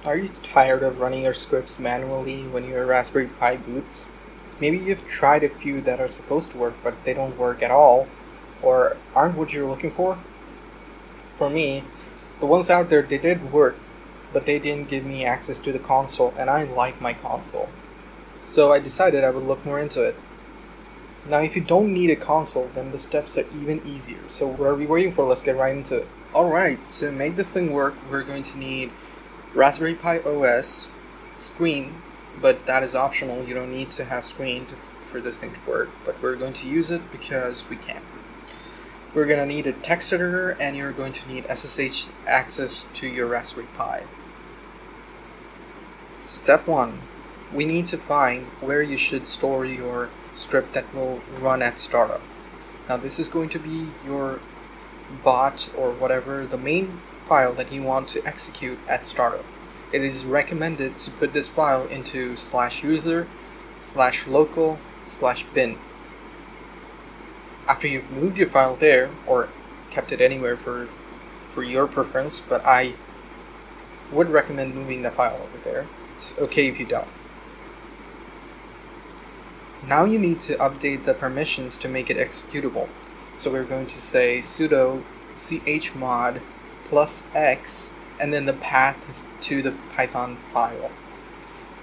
Are you tired of running your scripts manually when your Raspberry Pi boots? Maybe you've tried a few that are supposed to work but they don't work at all, or aren't what you're looking for? For me, the ones out there, they did work, but they didn't give me access to the console, and I like my console. So I decided I would look more into it. Now, if you don't need a console, then the steps are even easier. So what are we waiting for? Let's get right into it. Alright, to make this thing work, we're going to need Raspberry Pi OS, screen, but that is optional. You don't need to have screen for this thing to work, but we're going to use it because we can. We're going to need a text editor, and you're going to need SSH access to your Raspberry Pi. Step 1. We need to find where you should store your script that will run at startup. Now this is going to be your bot or whatever, the main file that you want to execute at startup. It is recommended to put this file into /user/local/bin. After you've moved your file there, or kept it anywhere for your preference, but I would recommend moving the file over there. It's okay if you don't. Now you need to update the permissions to make it executable. So we're going to say sudo chmod +x and then the path to the Python file.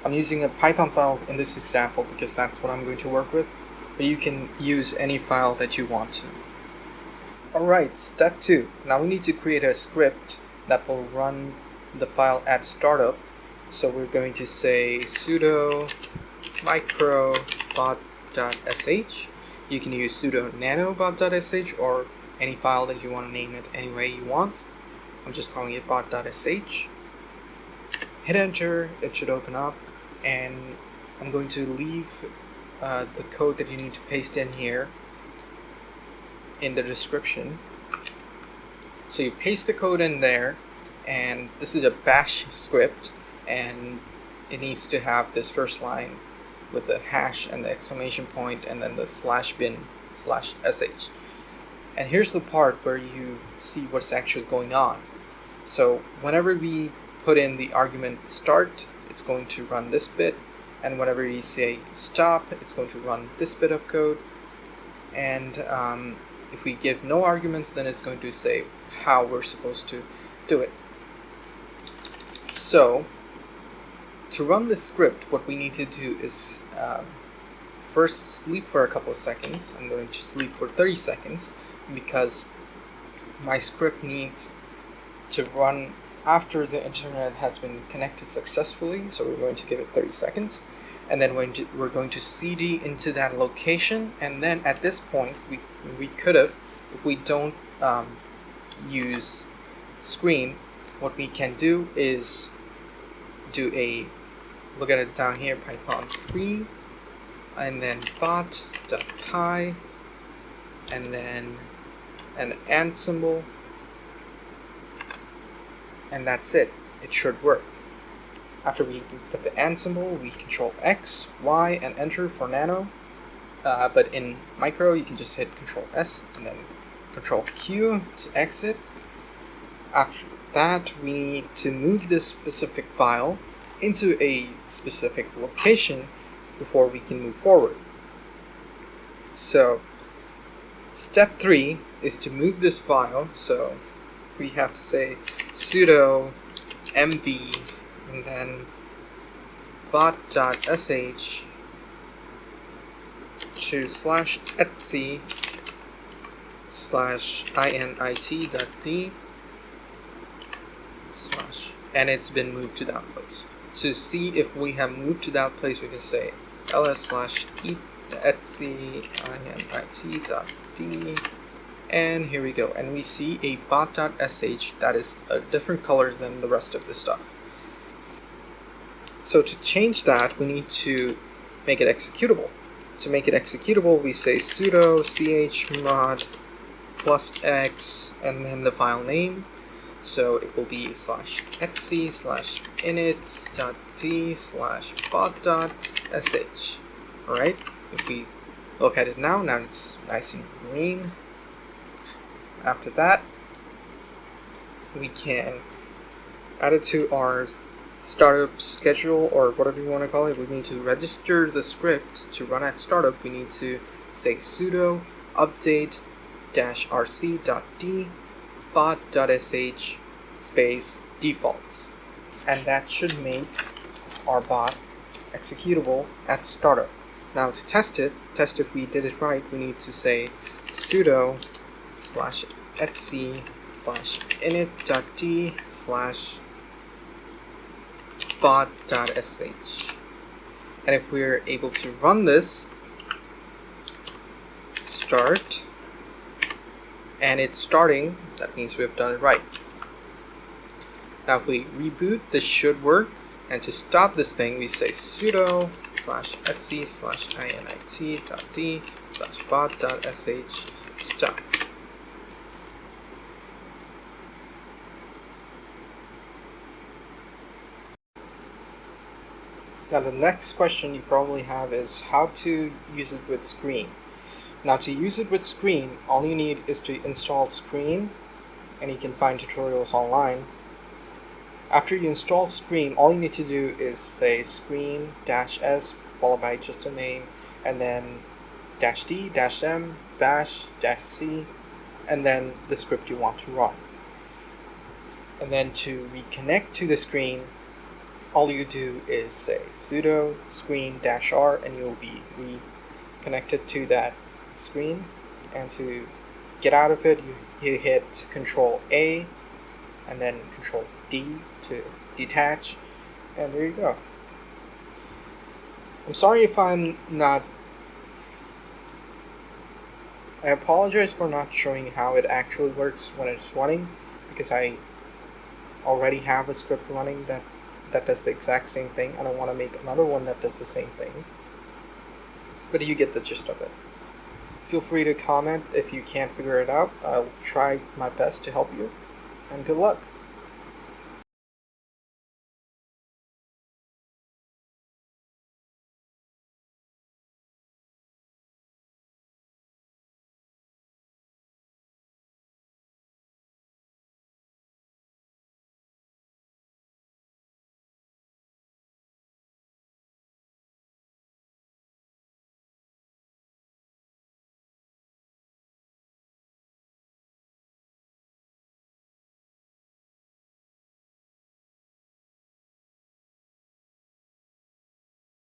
I'm using a Python file in this example because that's what I'm going to work with, but you can use any file that you want to. Alright, step 2. Now we need to create a script that will run the file at startup. So we're going to say sudo micro bot.sh. You can use sudo nano bot.sh or any file that you want to name it any way you want. I'm just calling it bot.sh. Hit enter, it should open up, and I'm going to leave the code that you need to paste in here in the description. So you paste the code in there, and this is a bash script, and it needs to have this first line with the hash and the exclamation point and then the /bin/sh. And here's the part where you see what's actually going on. So whenever we put in the argument start, it's going to run this bit, and whenever we say stop, it's going to run this bit of code. And if we give no arguments, then it's going to say how we're supposed to do it. So to run this script, what we need to do is first sleep for a couple of seconds. I'm going to sleep for 30 seconds because my script needs to run after the internet has been connected successfully. So we're going to give it 30 seconds. And then we're going to cd into that location. And then at this point, we could have, if we don't use screen, what we can do is do a, look at it down here, Python 3, and then bot.py, and then an and symbol, and that's it. It should work. After we put the and symbol, we Ctrl X, Y, and enter for nano. But in micro, you can just hit Ctrl S and then Ctrl Q to exit. After that, we need to move this specific file into a specific location before we can move forward. So step 3 is to move this file. So we have to say sudo mv and then bot.sh to /etc/init.d and it's been moved to that place. To see if we have moved to that place, we can say ls/etc/init.d, and here we go, and we see a bot.sh that is a different color than the rest of the stuff. So to change that, we need to make it executable. To make it executable, we say sudo chmod +x and then the file name. So it will be /etc/init.d/bot.sh. Alright, if we look at it now it's nice and green. After that, we can add it to our startup schedule, or whatever you want to call it, we need to register the script to run at startup. We need to say sudo update -rc.d bot.sh space defaults, and that should make our bot executable at startup. Now to test if we did it right, we need to say sudo /etc /init.d bot.sh, and if we're able to run this, start, and it's starting, that means we've done it right. Now if we reboot, this should work, and to stop this thing we say sudo /etc /init.d bot.sh stop. Now the next question you probably have is how to use it with Screen. Now to use it with Screen, all you need is to install Screen, and you can find tutorials online. After you install Screen, all you need to do is say screen -s followed by just a name, and then -d -m bash -c, and then the script you want to run. And then to reconnect to the screen, all you do is say sudo screen -r, and you'll be reconnected to that screen. And to get out of it, you hit ctrl A and then ctrl D to detach, and there you go. I'm sorry if I apologize for not showing how it actually works when it's running, because I already have a script running that does the exact same thing. I don't want to make another one that does the same thing, but you get the gist of it. Feel free to comment if you can't figure it out. I'll try my best to help you, and good luck.